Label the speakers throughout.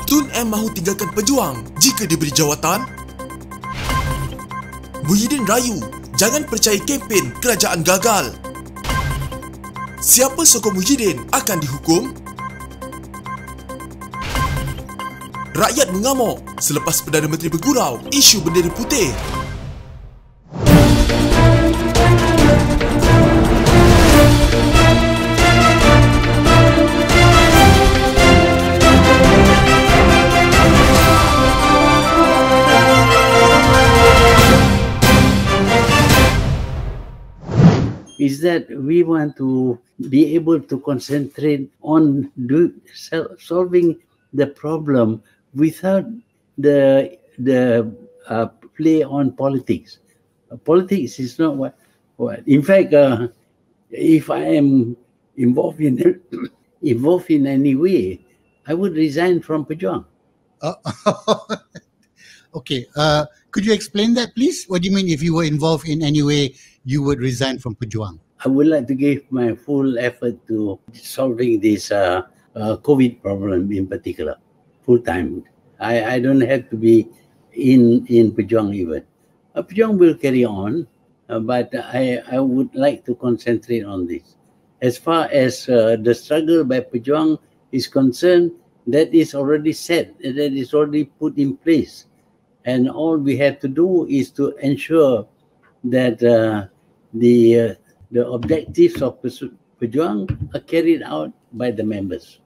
Speaker 1: Tun M mahu tinggalkan pejuang jika diberi jawatan. Muhyiddin rayu, jangan percaya kempen kerajaan gagal. Siapa sokong Muhyiddin akan dihukum? Rakyat mengamuk selepas Perdana Menteri bergurau isu bendera putih.
Speaker 2: Is that we want to be able to concentrate on solving the problem without the play on politics. Politics is not what. In fact, if I am involved in any way, I would resign from Pejuang.
Speaker 3: Okay. Could you explain that, please? What do you mean if you were involved in any way, you would resign from Pejuang?
Speaker 2: I would like to give my full effort to solving this COVID problem in particular, full time. I don't have to be in Pejuang even. Pejuang will carry on, but I would like to concentrate on this. As far as the struggle by Pejuang is concerned, that is already set, that is already put in place. And all we have to do is to ensure that the objectives of Pejuang are carried out by the members.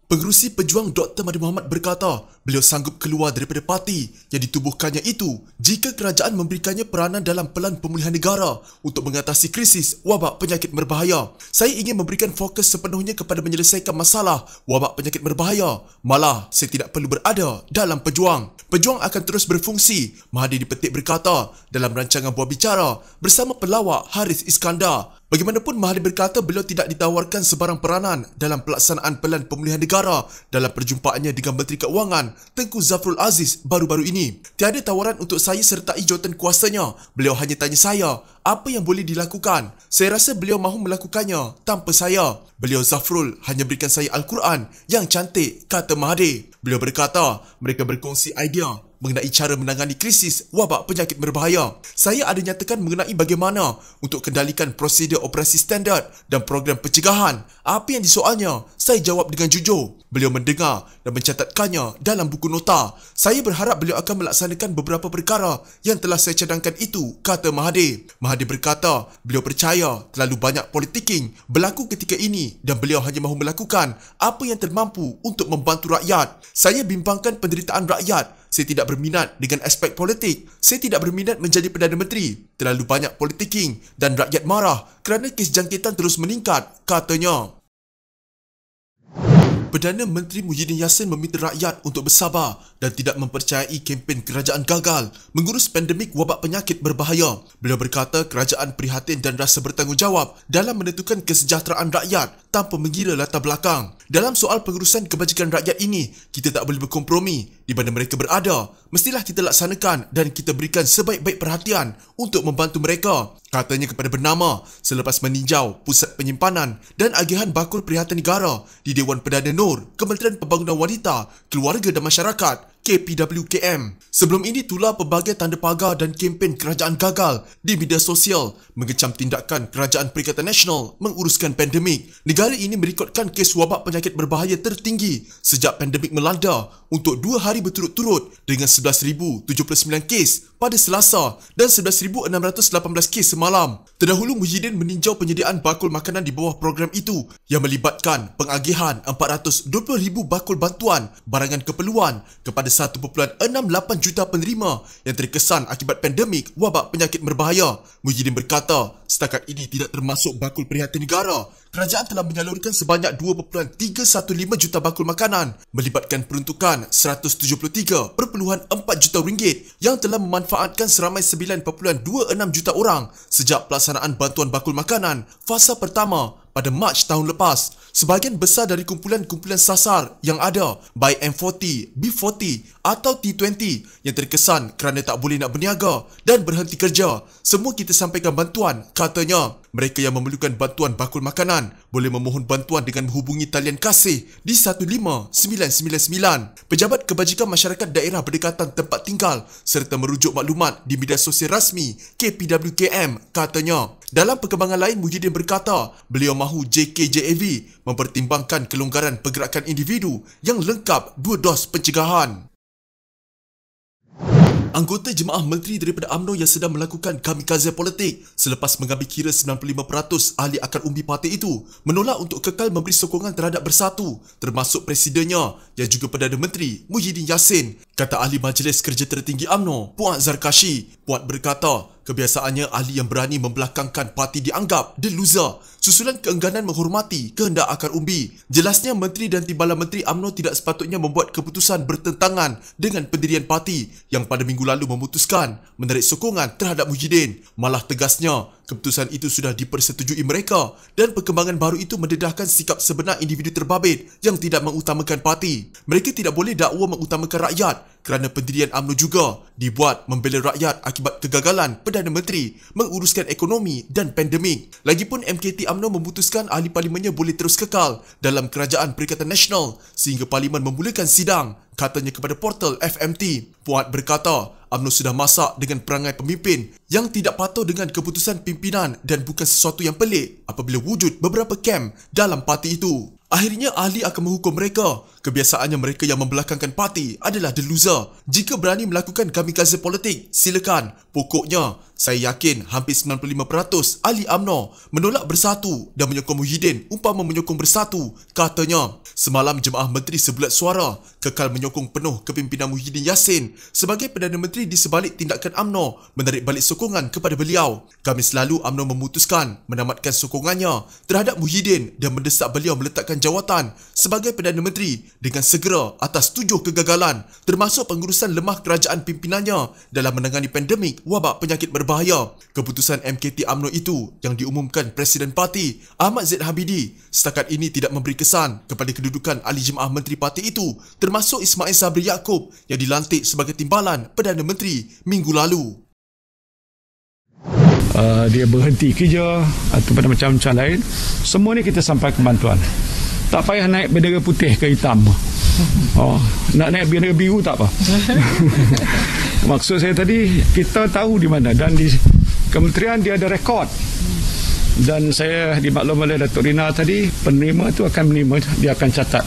Speaker 1: Pengerusi Pejuang Dr. Mahathir Mohamad berkata beliau sanggup keluar daripada parti yang ditubuhkannya itu jika kerajaan memberikannya peranan dalam pelan pemulihan negara untuk mengatasi krisis wabak penyakit berbahaya. Saya ingin memberikan fokus sepenuhnya kepada menyelesaikan masalah wabak penyakit berbahaya. Malah, saya tidak perlu berada dalam Pejuang. Pejuang akan terus berfungsi, Mahathir dipetik berkata dalam rancangan buah bicara bersama pelawak Haris Iskandar. Bagaimanapun, Mahathir berkata beliau tidak ditawarkan sebarang peranan dalam pelaksanaan pelan pemulihan negara dalam perjumpaannya dengan Menteri Keuangan Tengku Zafrul Aziz baru-baru ini. Tiada tawaran untuk saya sertai jawatan kuasanya. Beliau hanya tanya saya apa yang boleh dilakukan. Saya rasa beliau mahu melakukannya tanpa saya. Beliau Zafrul hanya berikan saya Al-Quran yang cantik, kata Mahathir. Beliau berkata mereka berkongsi idea mengenai cara menangani krisis wabak penyakit berbahaya. Saya ada nyatakan mengenai bagaimana untuk kendalikan prosedur operasi standard dan program pencegahan. Apa yang disoalnya, saya jawab dengan jujur. Beliau mendengar dan mencatatkannya dalam buku nota. Saya berharap beliau akan melaksanakan beberapa perkara yang telah saya cadangkan itu, kata Mahathir. Mahathir berkata beliau percaya terlalu banyak politicking berlaku ketika ini dan beliau hanya mahu melakukan apa yang termampu untuk membantu rakyat. Saya bimbangkan penderitaan rakyat. Saya tidak berminat dengan aspek politik. Saya tidak berminat menjadi Perdana Menteri. Terlalu banyak politicking dan rakyat marah kerana kes jangkitan terus meningkat, katanya. Perdana Menteri Muhyiddin Yassin meminta rakyat untuk bersabar dan tidak mempercayai kempen kerajaan gagal mengurus pandemik wabak penyakit berbahaya. Beliau berkata kerajaan prihatin dan rasa bertanggungjawab dalam menentukan kesejahteraan rakyat tanpa mengira latar belakang. Dalam soal pengurusan kebajikan rakyat ini, kita tak boleh berkompromi di mana mereka berada. Mestilah kita laksanakan dan kita berikan sebaik-baik perhatian untuk membantu mereka, katanya kepada Bernama selepas meninjau Pusat Penyimpanan dan Agihan Bakul Perkhidmatan Negara di Dewan Perdana Nur, Kementerian Pembangunan Wanita, Keluarga dan Masyarakat KPWKM. Sebelum ini, tular pelbagai tanda pagar dan kempen kerajaan gagal di media sosial mengecam tindakan Kerajaan Perikatan Nasional menguruskan pandemik. Negara ini merekodkan kes wabak penyakit berbahaya tertinggi sejak pandemik melanda untuk 2 hari berturut-turut dengan 11,079 kes pada Selasa dan 11,618 kes semalam. Terdahulu, Muhyiddin meninjau penyediaan bakul makanan di bawah program itu yang melibatkan pengagihan 420,000 bakul bantuan barangan keperluan kepada 1.68 juta penerima yang terkesan akibat pandemik wabak penyakit berbahaya. Muhyiddin berkata, setakat ini tidak termasuk bakul perkhidmatan negara. Kerajaan telah menyalurkan sebanyak 2.315 juta bakul makanan melibatkan peruntukan 173.4 juta ringgit yang telah memanfaatkan seramai 9.26 juta orang sejak pelaksanaan bantuan bakul makanan fasa pertama pada Mac tahun lepas. Sebahagian besar dari kumpulan-kumpulan sasar yang ada, baik M40, B40 atau T20 yang terkesan kerana tak boleh nak berniaga dan berhenti kerja, semua kita sampaikan bantuan, katanya. Mereka yang memerlukan bantuan bakul makanan boleh memohon bantuan dengan menghubungi talian kasih di 15999. Pejabat Kebajikan Masyarakat Daerah berdekatan tempat tinggal serta merujuk maklumat di media sosial rasmi KPWKM, katanya. Dalam perkembangan lain, Muhyiddin berkata beliau mahu JKJAV mempertimbangkan kelonggaran pergerakan individu yang lengkap 2 dos pencegahan. Anggota jemaah menteri daripada UMNO yang sedang melakukan kamikaze politik selepas mengambil kira 95% ahli akar umbi parti itu menolak untuk kekal memberi sokongan terhadap Bersatu, termasuk presidennya yang juga Perdana Menteri Muhyiddin Yassin, kata ahli Majlis Kerja Tertinggi UMNO Puan Zarkashi. Puan berkata kebiasaannya ahli yang berani membelakangkan parti dianggap the loser susulan keengganan menghormati kehendak akar umbi. Jelasnya Menteri dan Timbalan Menteri UMNO tidak sepatutnya membuat keputusan bertentangan dengan pendirian parti yang pada minggu lalu memutuskan menarik sokongan terhadap Muhyiddin. Malah tegasnya, keputusan itu sudah dipersetujui mereka dan perkembangan baru itu mendedahkan sikap sebenar individu terbabit yang tidak mengutamakan parti. Mereka tidak boleh dakwa mengutamakan rakyat kerana pendirian UMNO juga dibuat membela rakyat akibat kegagalan Perdana Menteri menguruskan ekonomi dan pandemik. Lagipun MKT UMNO memutuskan ahli parlimennya boleh terus kekal dalam Kerajaan Perikatan Nasional sehingga parlimen memulakan sidang, katanya kepada portal FMT. Puan berkata UMNO sudah masak dengan perangai pemimpin yang tidak patuh dengan keputusan pimpinan dan bukan sesuatu yang pelik apabila wujud beberapa kem dalam parti itu. Akhirnya ahli akan menghukum mereka. Kebiasaannya mereka yang membelakangkan parti adalah the loser. Jika berani melakukan kamikaze politik, silakan. Pokoknya, saya yakin hampir 95% ahli UMNO menolak Bersatu dan menyokong Muhyiddin umpama menyokong Bersatu, katanya. Semalam jemaah menteri sebulat suara kekal menyokong penuh kepimpinan Muhyiddin Yassin sebagai Perdana Menteri di sebalik tindakan UMNO menarik balik sokongan kepada beliau. Khamis lalu UMNO memutuskan menamatkan sokongannya terhadap Muhyiddin dan mendesak beliau meletakkan jawatan sebagai Perdana Menteri dengan segera atas 7 kegagalan termasuk pengurusan lemah kerajaan pimpinannya dalam menangani pandemik wabak penyakit berbahaya. Keputusan MKT UMNO itu yang diumumkan Presiden Parti Ahmad Zaid Habidi setakat ini tidak memberi kesan kepada kedudukan ahli jemaah menteri parti itu, termasuk Ismail Sabri Yaakob yang dilantik sebagai timbalan Perdana Menteri minggu lalu.
Speaker 4: Dia berhenti kerja atau pada macam-macam lain, semua ni kita sampaikan bantuan. Tak payah naik bendera putih ke hitam. Nak naik bendera biru tak apa. Maksud saya tadi, kita tahu di mana dan di kementerian dia ada rekod. Dan saya dimaklum oleh Datuk Rina tadi, penerima tu akan menerima, dia akan catat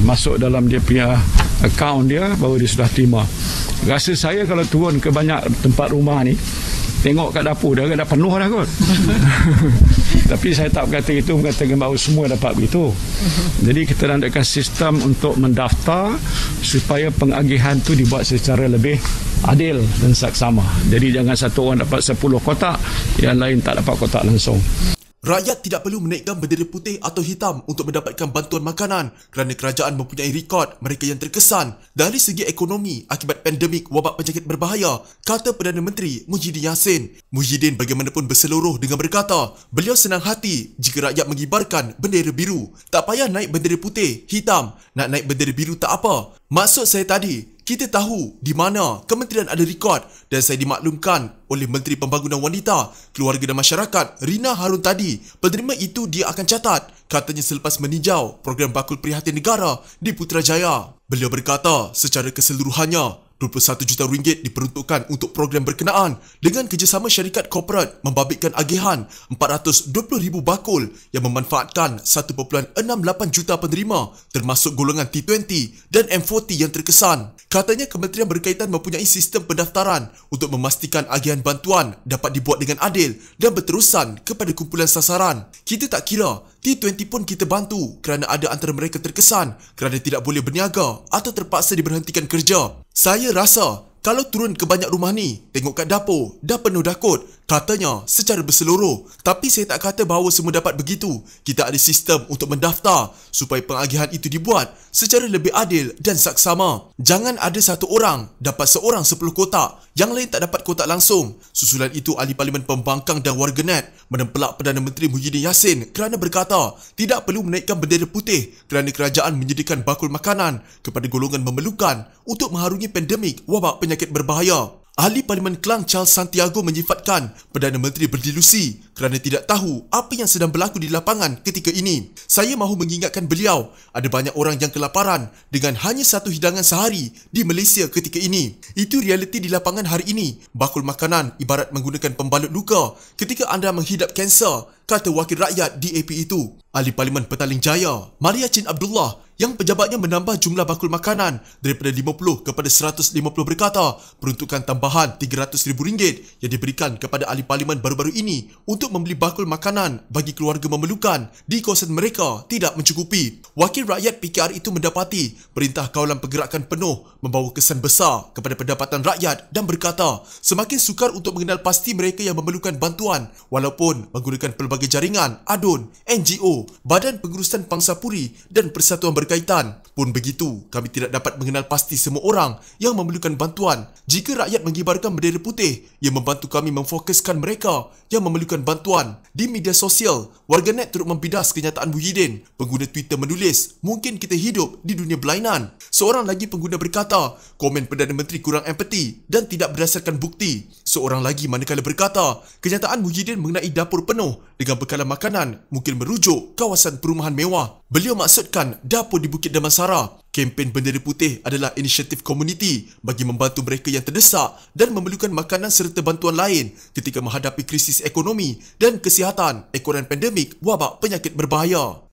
Speaker 4: masuk dalam dia punya akaun dia bahawa dia sudah terima. Rasa saya kalau turun ke banyak tempat rumah ni, tengok kat dapur dah penuh dah kot. Tapi saya tak berkata itu, mengatakan bahawa semua dapat begitu. Jadi kita landaikan sistem untuk mendaftar supaya pengagihan tu dibuat secara lebih adil dan saksama. Jadi jangan satu orang dapat 10 kotak, yang lain tak dapat kotak langsung.
Speaker 1: Rakyat tidak perlu menaikkan bendera putih atau hitam untuk mendapatkan bantuan makanan kerana kerajaan mempunyai rekod mereka yang terkesan dari segi ekonomi akibat pandemik wabak penyakit berbahaya, kata Perdana Menteri Muhyiddin Yassin. Muhyiddin bagaimanapun berseluruh dengan berkata beliau senang hati jika rakyat mengibarkan bendera biru. Tak payah naik bendera putih, hitam, nak naik bendera biru tak apa. Maksud saya tadi, kita tahu di mana kementerian ada rekod dan saya dimaklumkan oleh Menteri Pembangunan Wanita, Keluarga dan Masyarakat Rina Harun tadi. Penerima itu dia akan catat, katanya selepas meninjau program bakul prihatin negara di Putrajaya. Beliau berkata secara keseluruhannya RM21 juta diperuntukkan untuk program berkenaan dengan kerjasama syarikat korporat membabitkan agihan 420,000 bakul yang memanfaatkan 1.68 juta penerima termasuk golongan T20 dan M40 yang terkesan. Katanya kementerian berkaitan mempunyai sistem pendaftaran untuk memastikan agihan bantuan dapat dibuat dengan adil dan berterusan kepada kumpulan sasaran. Kita tak kira T20 pun kita bantu kerana ada antara mereka terkesan kerana tidak boleh berniaga atau terpaksa diberhentikan kerja. Saya rasa kalau turun ke banyak rumah ni, tengok kat dapur, dah penuh dah kot. Katanya secara berseluruh. Tapi saya tak kata bahawa semua dapat begitu. Kita ada sistem untuk mendaftar supaya pengagihan itu dibuat secara lebih adil dan saksama. Jangan ada satu orang dapat seorang 10 kotak, yang lain tak dapat kotak langsung. Susulan itu, Ahli Parlimen Pembangkang dan Warganet menempelak Perdana Menteri Muhyiddin Yassin kerana berkata tidak perlu menaikkan bendera putih kerana kerajaan menyediakan bakul makanan kepada golongan memerlukan untuk mengharungi pandemik wabak penyakit berbahaya. Ahli Parlimen Klang Charles Santiago menyifatkan Perdana Menteri berdelusi kerana tidak tahu apa yang sedang berlaku di lapangan ketika ini. Saya mahu mengingatkan beliau, ada banyak orang yang kelaparan dengan hanya satu hidangan sehari di Malaysia ketika ini. Itu realiti di lapangan hari ini. Bakul makanan ibarat menggunakan pembalut luka ketika anda menghidap kanser, kata wakil rakyat DAP itu. Ahli Parlimen Petaling Jaya, Maria Chin Abdullah, yang pejabatnya menambah jumlah bakul makanan daripada 50 kepada 150 berkata peruntukan tambahan RM300,000 yang diberikan kepada ahli parlimen baru-baru ini untuk membeli bakul makanan bagi keluarga memerlukan di kawasan mereka tidak mencukupi. Wakil rakyat PKR itu mendapati Perintah Kawalan Pergerakan penuh membawa kesan besar kepada pendapatan rakyat dan berkata semakin sukar untuk mengenal pasti mereka yang memerlukan bantuan walaupun menggunakan pelbagai jaringan, ADUN, NGO, Badan Pengurusan Pangsa Puri dan Persatuan Berkaitan. Pun begitu, kami tidak dapat mengenal pasti semua orang yang memerlukan bantuan. Jika rakyat mengibarkan bendera putih yang membantu kami memfokuskan mereka yang memerlukan bantuan. Di media sosial, warganet turut membidas kenyataan Muhyiddin. Pengguna Twitter menulis, mungkin kita hidup di dunia berlainan. Seorang lagi pengguna berkata, komen Perdana Menteri kurang empati dan tidak berdasarkan bukti. Seorang lagi manakala berkata, kenyataan Muhyiddin mengenai dapur penuh dengan bekalan makanan mungkin merujuk kawasan perumahan mewah. Beliau maksudkan dapur di Bukit Damansara. Kempen Bendera Putih adalah inisiatif komuniti bagi membantu mereka yang terdesak dan memerlukan makanan serta bantuan lain ketika menghadapi krisis ekonomi dan kesihatan ekoran pandemik wabak penyakit berbahaya.